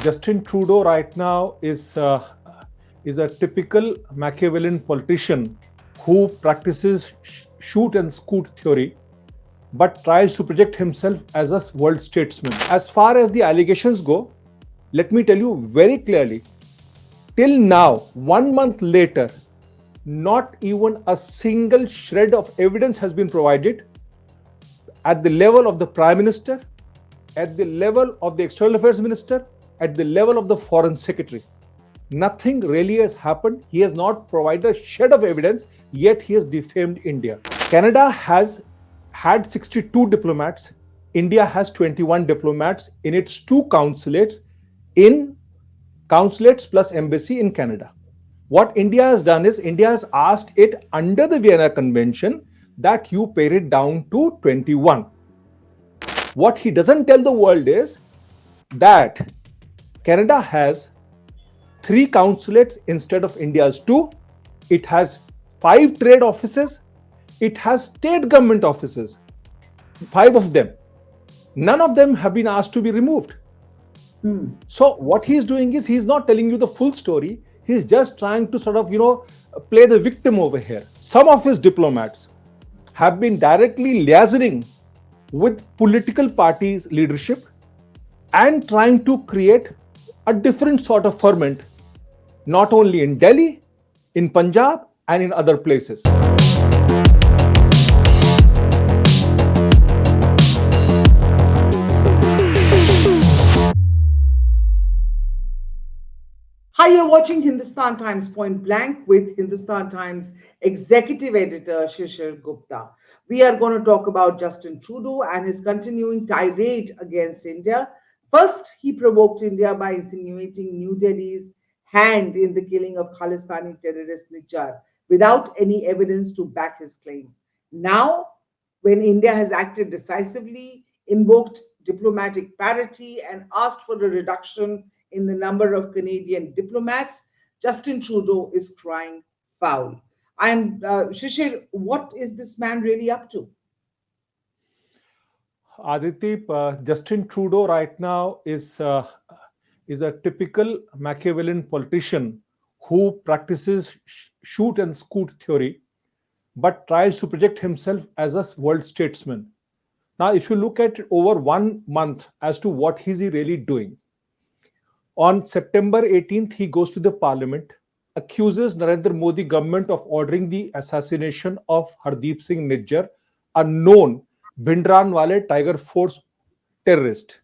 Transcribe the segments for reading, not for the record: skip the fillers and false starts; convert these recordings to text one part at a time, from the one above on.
Justin Trudeau right now is a typical Machiavellian politician who practices shoot and scoot theory, but tries to project himself as a world statesman. As far as the allegations go, let me tell you very clearly, till now, 1 month later, not even a single shred of evidence has been provided at the level of the Prime Minister, at the level of the External Affairs Minister, at the level of the Foreign Secretary. Nothing really has happened. He has not provided a shred of evidence, yet he has defamed India. Canada has had 62 diplomats. India has 21 diplomats in its two consulates plus embassy in Canada. What India has done is India has asked it under the Vienna Convention that you pare it down to 21. What he doesn't tell the world is that Canada has 3 consulates instead of India's 2. It has 5 trade offices. It has state government offices, 5 of them. None of them have been asked to be removed. So what he's doing is he's not telling you the full story. He's just trying to sort of, play the victim over here. Some of his diplomats have been directly liaisoning with political parties' leadership and trying to create a different sort of ferment, not only in Delhi, in Punjab, and in other places. Hi, you're watching Hindustan Times Point Blank with Hindustan Times Executive Editor Shishir Gupta. We are going to talk about Justin Trudeau and his continuing tirade against India. First, he provoked India by insinuating New Delhi's hand in the killing of Khalistani terrorist Nijjar without any evidence to back his claim. Now, when India has acted decisively, invoked diplomatic parity, and asked for a reduction in the number of Canadian diplomats, Justin Trudeau is crying foul. Shishir, what is this man really up to? Aditi, Justin Trudeau right now is a typical Machiavellian politician who practices shoot and scoot theory, but tries to project himself as a world statesman. Now, if you look at it over 1 month as to what is he really doing, on September 18th, he goes to the parliament, accuses Narendra Modi government of ordering the assassination of Hardeep Singh Nijjar, a known Bhindranwale Tiger Force terrorist.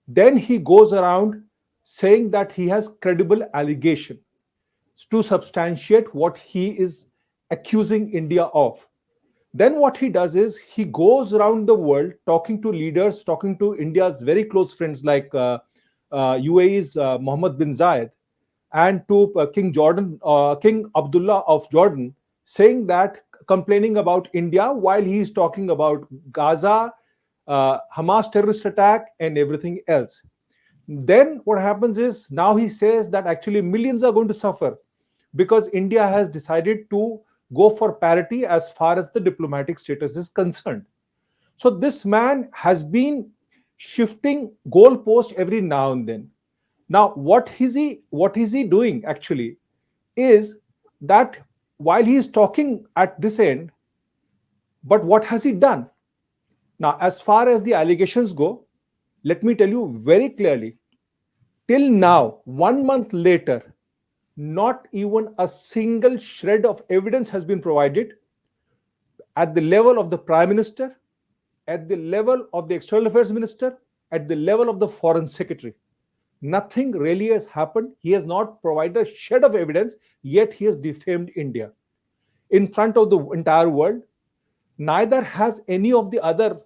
Then he goes around saying that he has credible allegation to substantiate what he is accusing India of. Then what he does is he goes around the world talking to leaders, talking to India's very close friends like UAE's Mohammed bin Zayed and to King Abdullah of Jordan, saying that, complaining about India while he is talking about Gaza, Hamas terrorist attack, and everything else. Then what happens is now he says that actually millions are going to suffer because India has decided to go for parity as far as the diplomatic status is concerned. So this man has been shifting goalposts every now and then. Now, what is he doing actually is that while he is talking at this end, but what has he done? Now, as far as the allegations go, let me tell you very clearly, till now, 1 month later, not even a single shred of evidence has been provided at the level of the Prime Minister, at the level of the External Affairs Minister, at the level of the Foreign Secretary. Nothing really has happened. He has not provided a shred of evidence, yet he has defamed India in front of the entire world. Neither has any of the other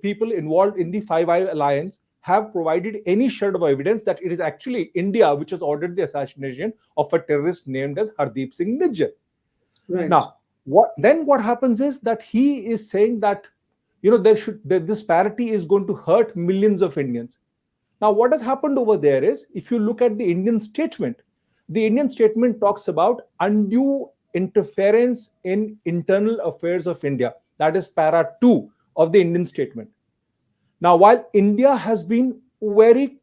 people involved in the Five Eye Alliance have provided any shred of evidence that it is actually India which has ordered the assassination of a terrorist named as Hardeep Singh Nijjar. Right. Now, what happens is that he is saying that this parity is going to hurt millions of Indians. Now, what has happened over there is, if you look at the Indian statement talks about undue interference in internal affairs of India. That is para 2 of the Indian statement. Now, while India has been very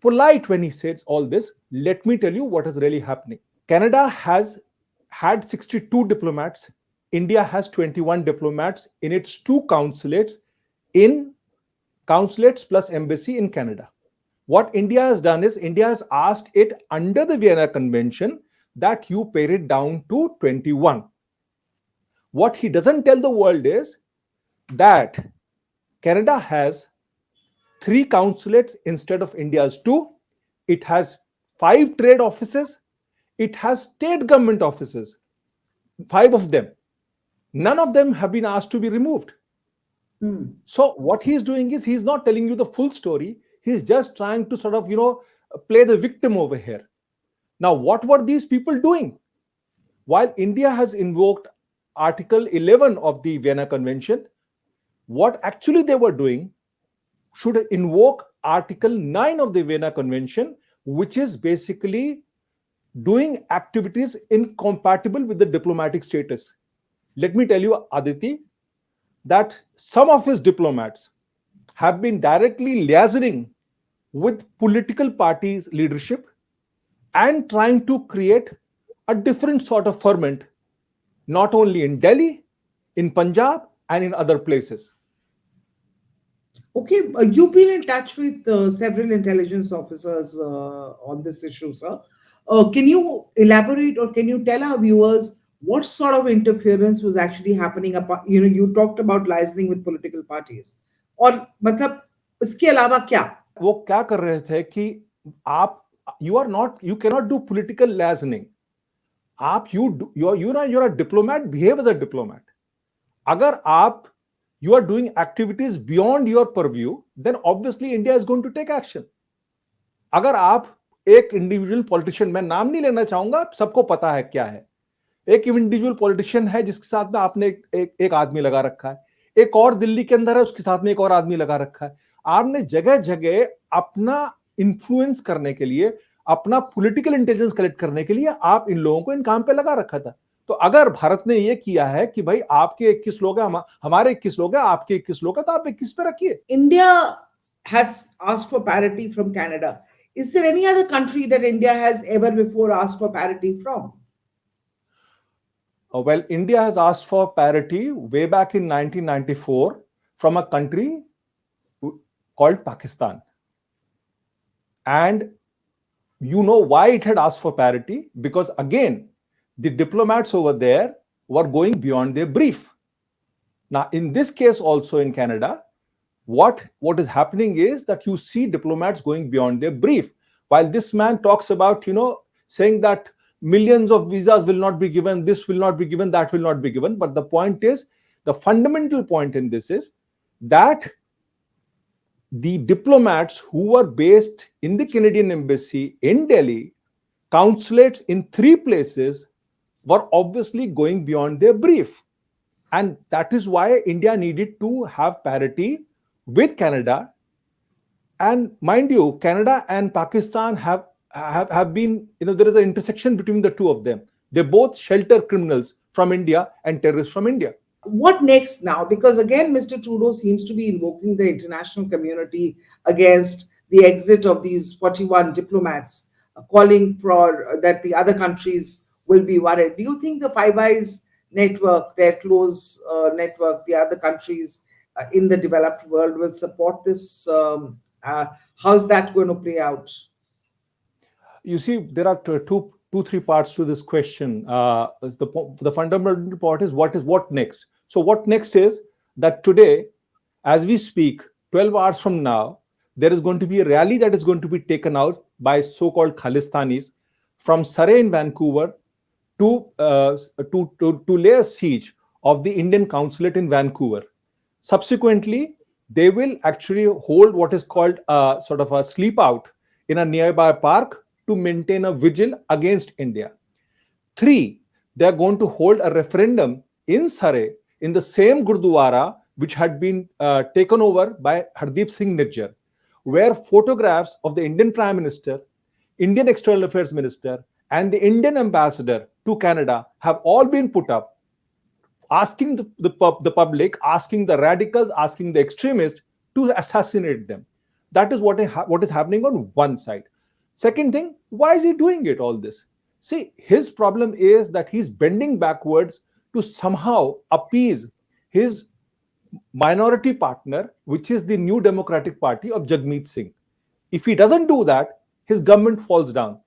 polite when he says all this. Let me tell you what is really happening. Canada has had 62 diplomats. India has 21 diplomats in its two consulates, in consulates plus embassy in Canada. What India has done is India has asked it under the Vienna Convention that you pare it down to 21. What he doesn't tell the world is that Canada has 3 consulates instead of India's 2. It has 5 trade offices. It has state government offices, 5 of them. None of them have been asked to be removed. So what he's doing is he's not telling you the full story. He's just trying to sort of, play the victim over here. Now, what were these people doing? While India has invoked Article 11 of the Vienna Convention, what actually they were doing should invoke Article 9 of the Vienna Convention, which is basically doing activities incompatible with the diplomatic status. Let me tell you, Aditi, that some of his diplomats have been directly liaising with political parties' leadership and trying to create a different sort of ferment, not only in Delhi, in Punjab, and in other places. Okay, you've been in touch with several intelligence officers on this issue, sir. Can you elaborate, or can you tell our viewers what sort of interference was actually happening? You talked about liaising with political parties, और मतलब इसके अलावा क्या? वो क्या कर रहे थे कि आप you cannot do political liaising. You're a diplomat, behave as a diplomat. अगर आप you are doing activities beyond your purview, then obviously India is going to take action. अगर आप एक इंडिविजुअल पॉलिटिशियन, मैं नाम नहीं लेना चाहूंगा, सबको पता है क्या है, एक इंडिविजुअल पॉलिटिशियन है जिसके साथ में आपने एक आदमी लगा रखा है, एक और दिल्ली के अंदर है उसके साथ में एक और आदमी लगा रखा है. आपने जगह जगह अपना इन्फ्लुएंस करने के लिए, अपना पॉलिटिकल इंटेलिजेंस कलेक्ट करने के लिए आप इन लोगों को इन काम पे लगा रखा था. तो अगर भारत ने ये किया है कि भाई आपके 21 लोग हैं, हमारे 21 लोग हैं, आपके 21 लोग हैं, तो आप 21 पे रखिए. India has asked for parity from Canada. Is there any other country that India has ever before asked for parity from? Well, India has asked for parity way back in 1994 from a country called Pakistan. And you know why it had asked for parity? Because again, the diplomats over there were going beyond their brief. Now, in this case also in Canada, what is happening is that you see diplomats going beyond their brief. While this man talks about, saying that millions of visas will not be given, this will not be given, that will not be given. But the point is, the fundamental point in this is that the diplomats who were based in the Canadian embassy in Delhi, consulates in 3 places, were obviously going beyond their brief. And that is why India needed to have parity with Canada. And mind you, Canada and Pakistan have been, there is an intersection between the two of them. They both shelter criminals from India and terrorists from India. What next now? Because again, Mr. Trudeau seems to be invoking the international community against the exit of these 41 diplomats, calling for that the other countries will be worried. Do you think the Five Eyes network, their close network, the other countries in the developed world will support this? How's that going to play out? You see, there are three parts to this question. The fundamental part is what next. So what next is that today, as we speak, 12 hours from now, there is going to be a rally that is going to be taken out by so-called Khalistanis from Surrey in Vancouver to lay a siege of the Indian consulate in Vancouver. Subsequently, they will actually hold what is called sort of a sleep out in a nearby park to maintain a vigil against India. 3, they are going to hold a referendum in Surrey in the same Gurdwara which had been taken over by Hardeep Singh Nijjar, where photographs of the Indian Prime Minister, Indian External Affairs Minister, and the Indian Ambassador to Canada have all been put up, asking the public, asking the radicals, asking the extremists to assassinate them. That is what is happening on one side. Second thing, why is he doing it all this? See, his problem is that he's bending backwards to somehow appease his minority partner, which is the New Democratic Party of Jagmeet Singh. If he doesn't do that, his government falls down.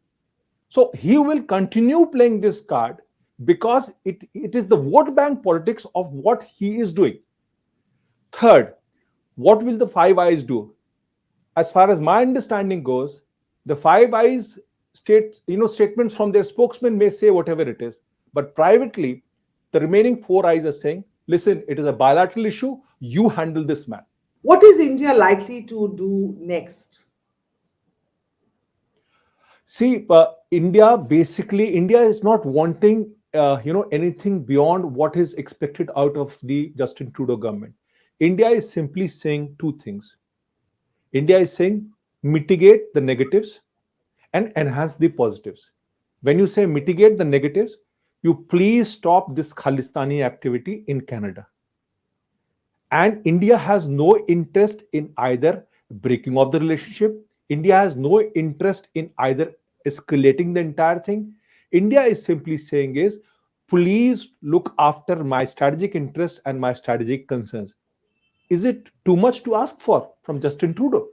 So he will continue playing this card because it is the vote bank politics of what he is doing. Third, what will the Five Eyes do? As far as my understanding goes, the Five Eyes statements from their spokesman may say whatever it is, but privately, the remaining four eyes are saying, listen, it is a bilateral issue, you handle this man. What is India likely to do next? See, India is not wanting, anything beyond what is expected out of the Justin Trudeau government. India is simply saying two things. India is saying mitigate the negatives and enhance the positives. When you say mitigate the negatives, you please stop this Khalistani activity in Canada. And India has no interest in either breaking off the relationship. India has no interest in either escalating the entire thing. India is simply saying is, please look after my strategic interest and my strategic concerns. Is it too much to ask for from Justin Trudeau?